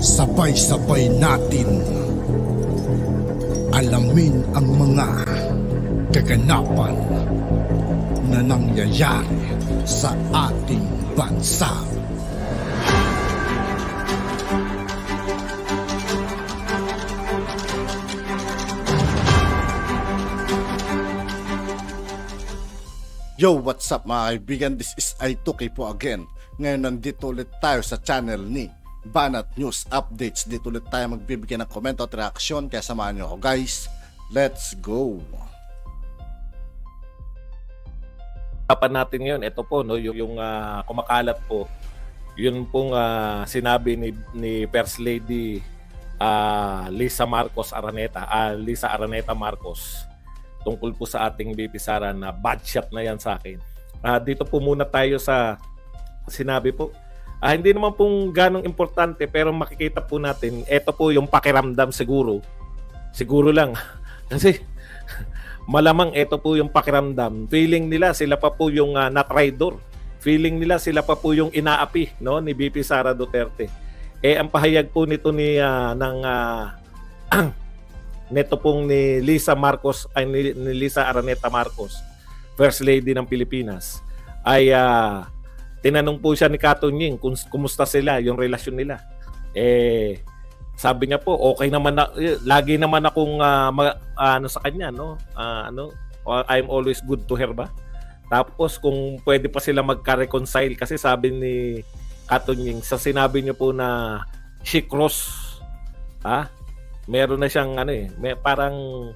Sabay-sabay natin alamin ang mga kaganapan na nangyayari sa ating bansa. Yo, what's up mga kaibigan? This is I2K po again. Ngayon nandito ulit tayo sa channel ni Banat News Updates. Dito ulit tayo magbibigay ng komento at reaksyon. Kaya samahan nyo ako guys. Let's go! Tapan natin ngayon, ito po, no, yung kumakalat po, yun pong sinabi ni First Lady Lisa Araneta Marcos tungkol po sa ating VP Sara na bad shot na yan sa akin. Dito po muna tayo sa sinabi po. Hindi naman pong ganong importante pero makikita po natin, ito po yung pakiramdam siguro. Siguro lang. Kasi malamang ito po yung pakiramdam. Feeling nila sila pa po yung na-traidor. Feeling nila sila pa po yung inaapi, no, ni VP Sara Duterte. Ang pahayag po nito ni neto pong ni Lisa Araneta Marcos, First Lady ng Pilipinas, ay tinanong po siya ni Katunying kung kumusta sila, yung relasyon nila. Sabi niya po, okay naman na, lagi naman akong sa kanya, no? I'm always good to her ba? Tapos kung pwede pa sila magka-reconcile kasi sabi ni Katunying sa sinabi niyo po na she cross, meron na siyang parang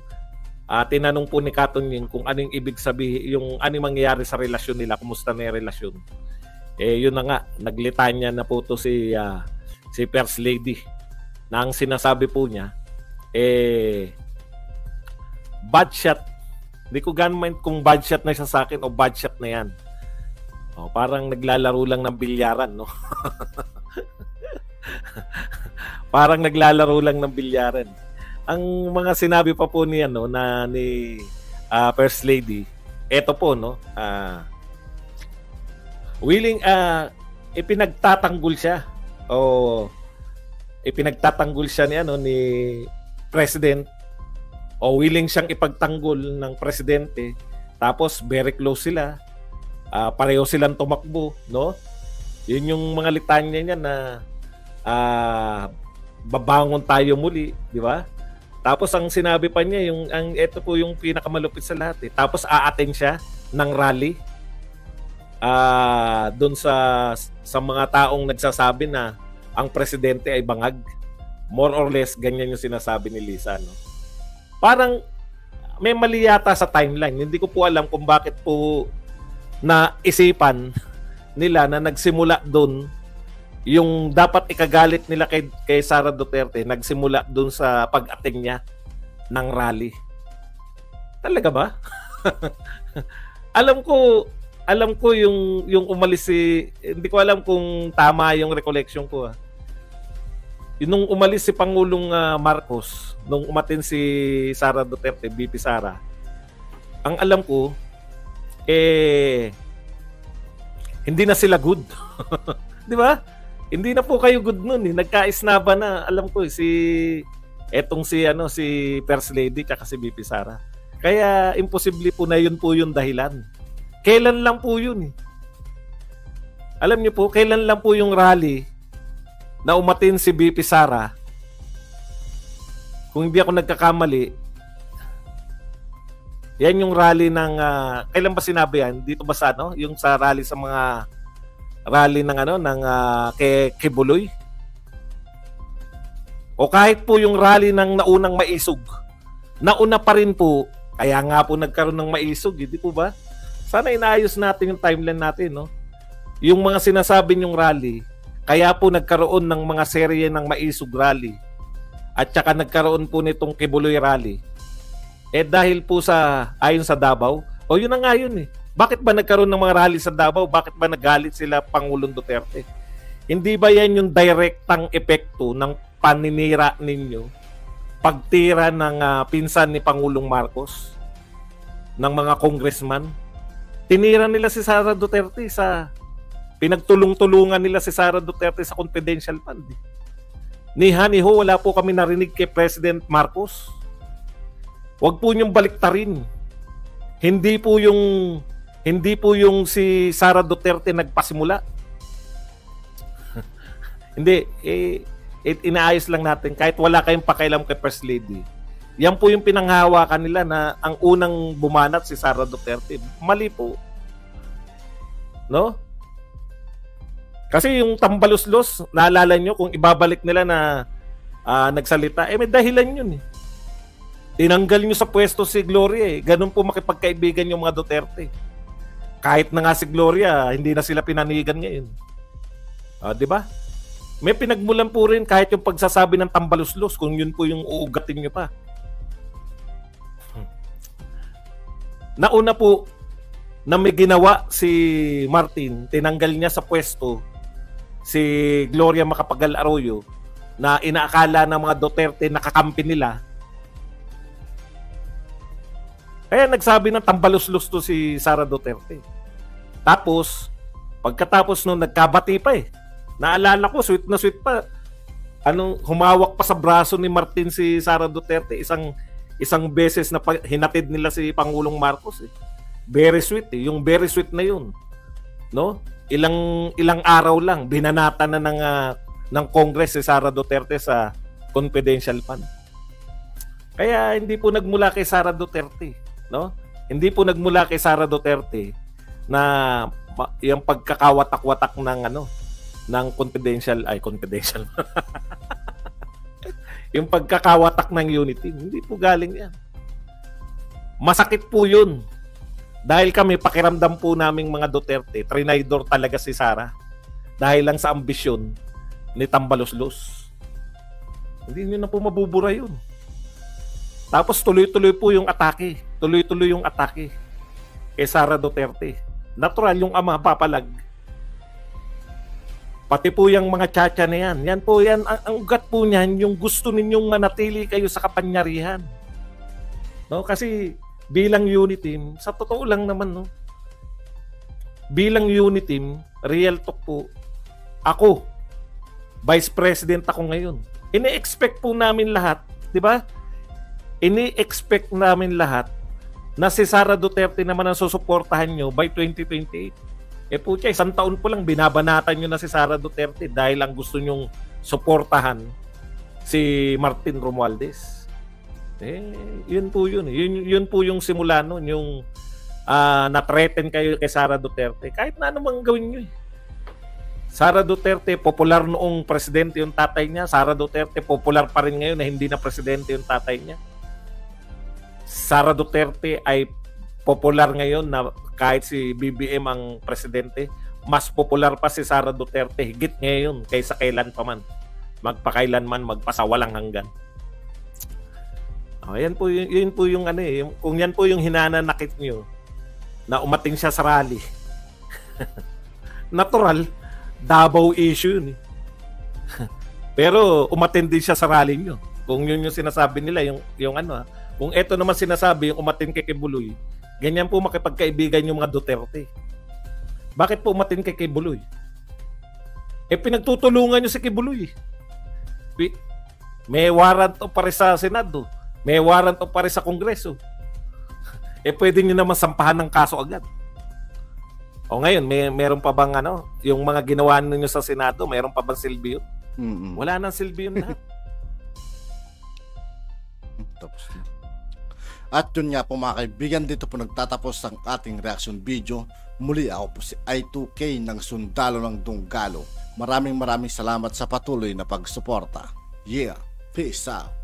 tinanong po ni Katunying kung anong ibig sabihin, yung anong mangyayari sa relasyon nila, kumusta na yung relasyon. Yun na nga, naglitanya na po to si First Lady na ang sinasabi po niya bad shot. Hindi ko gaano mind kung bad shot na siya sa akin o bad shot na yan. Parang naglalaro lang ng bilyaran, no? Parang naglalaro lang ng bilyaran. Ang mga sinabi pa po niya, no, ni First Lady, eto po, no, willing ipinagtatanggol siya ipinagtatanggol siya ni President, o willing siyang ipagtanggol ng presidente, tapos very close sila, pareho silang tumakbo, no? Yun yung mga litanya niya na babangon tayo muli, di ba? Tapos ang sinabi pa niya, ito po yung pinakamalupit sa lahat. Tapos aattend siya ng rally doon sa mga taong nagsasabi na ang presidente ay bangag. More or less, ganyan yung sinasabi ni Lisa, no? Parang may mali yata sa timeline. Hindi ko po alam kung bakit po naisipan nila na nagsimula doon yung dapat ikagalit nila kay Sara Duterte, nagsimula doon sa pag-attend niya ng rally. Talaga ba? Alam ko yung umalis hindi ko alam kung tama yung recollection ko. Yung nung umalis si Pangulong Marcos, nung umatin si Sara Duterte, VP Sara, ang alam ko hindi na sila good. Di ba? Hindi na po kayo good noon. Nagkaisnaba na, alam ko si First Lady at si VP Sara. Kaya imposible po na yun po yung dahilan. Kailan lang po yun Alam niyo po, kailan lang po yung rally na umatin si VP Sara? Kung hindi ako nagkakamali, yan yung rally ng kailan ba sinabi yan? Dito ba sa yung sa rally sa mga rally ng Kibuloy? O kahit po yung rally ng naunang Maisog. Nauna pa rin po, kaya nga po nagkaroon ng Maisog, hindi po ba? Sana inaayos natin yung timeline natin, no? Yung mga sinasabi nyong rally, kaya po nagkaroon ng mga serye ng Maisog rally at saka nagkaroon po nitong Kibuloy rally. Dahil po ayon sa Davao, yun na nga yun Bakit ba nagkaroon ng mga rally sa Davao? Bakit ba nagalit sila Pangulong Duterte? Hindi ba yan yung direktang epekto ng paninira ninyo, pagtira ng pinsan ni Pangulong Marcos, ng mga congressman? Tinira nila si Sara Duterte pinagtulong-tulungan nila si Sara Duterte sa confidential fund. Ni Haniho, wala po kami narinig kay President Marcos. Huwag po niyong baliktarin. Hindi po yung si Sara Duterte nagpasimula. Hindi, inaayos lang natin kahit wala kayong pakialam kay First Lady. Yan po yung pinanghahawakan nila na ang unang bumanat si Sara Duterte. Mali po. No? Kasi yung tambaluslos, naalala nyo kung ibabalik nila na nagsalita, may dahilan yun eh. Tinanggal nyo sa pwesto si Gloria eh. Ganun po makipagkaibigan yung mga Duterte. Kahit na nga si Gloria, hindi na sila pinanigan ngayon. Di ba? May pinagmulan po rin kahit yung pagsasabi ng tambaluslos kung yun po yung uugatin nyo pa. Nauna po na may ginawa si Martin, tinanggal niya sa pwesto si Gloria Macapagal Arroyo na inaakala ng mga Duterte nakakampi nila. Kaya nagsabi ng tambaluslos to si Sara Duterte. Tapos, pagkatapos nung nagkabati pa eh. Naalala ko, sweet na sweet pa. Humawak pa sa braso ni Martin si Sara Duterte. Isang beses na hinatid nila si Pangulong Marcos eh. Very sweet eh. Yung very sweet na yun. No? Ilang araw lang binanatan na ng Congress si Sara Duterte sa confidential fund. Kaya hindi po nagmula kay Sara Duterte, no? Hindi po nagmula kay Sara Duterte na yung pagkakawatak-watak ng confidential yung pagkakawatak ng unity, hindi po galing yan. Masakit po yun. Dahil kami, pakiramdam po naming mga Duterte, trinaydor talaga si Sara. Dahil lang sa ambisyon ni Tambaluslos. Hindi nyo na po mabubura yun. Tapos tuloy-tuloy po yung atake. Tuloy-tuloy yung atake kay Sara Duterte. Natural yung ama papalag. Pati po yung mga tiyatya na yan. Yan po yan. Ang ugat po niyan, yung gusto ninyong manatili kayo sa kapanyarihan. No? Kasi bilang unit team, sa totoo lang naman, no? Bilang unit team, real talk po, ako, Vice President ako ngayon. Ini-expect po namin lahat, di ba? Ini-expect namin lahat na si Sara Duterte naman ang susuportahan nyo by 2028. Po siya, 1 taon po lang binabanatan nyo na si Sara Duterte dahil ang gusto nyong suportahan si Martin Romualdez. Yun po yun. Yun po yung simula nun, yung na-threaten kayo kay Sara Duterte. Kahit na anumang gawin nyo eh. Sara Duterte, popular noong presidente yung tatay niya. Sara Duterte, popular pa rin ngayon na hindi na presidente yung tatay niya. Sara Duterte ay popular ngayon na kahit si BBM ang presidente, mas popular pa si Sara Duterte higit ngayon kaysa kailan pa man. Magpakailanman, magpasawalang hanggan. Yan po yung kung yan po yung hinananakit nyo na umating siya sa rally. Natural, Davao issue yun eh. Pero umatin din siya sa rally nyo. Kung yun yung sinasabi nila, kung eto naman sinasabi, yung umatin kay Kibuloy, ganyan po makipagkaibigan yung mga Duterte. Bakit po umatin kay Kibuloy? Pinagtutulungan nyo si Kibuloy. May warrant o pare sa Senado. May warrant o pare sa Kongreso. Pwede nyo naman sampahan ng kaso agad. O ngayon, meron pa bang yung mga ginawa ninyo sa Senado, meron pa bang silbi yun? Wala nang silbi yun lahat. Tapos na. At yun nga po mga kaibigan, dito po nagtatapos ang ating reaction video. Muli ako po si I2K ng Sundalo ng Dunggalo. Maraming salamat sa patuloy na pagsuporta. Yeah, peace out.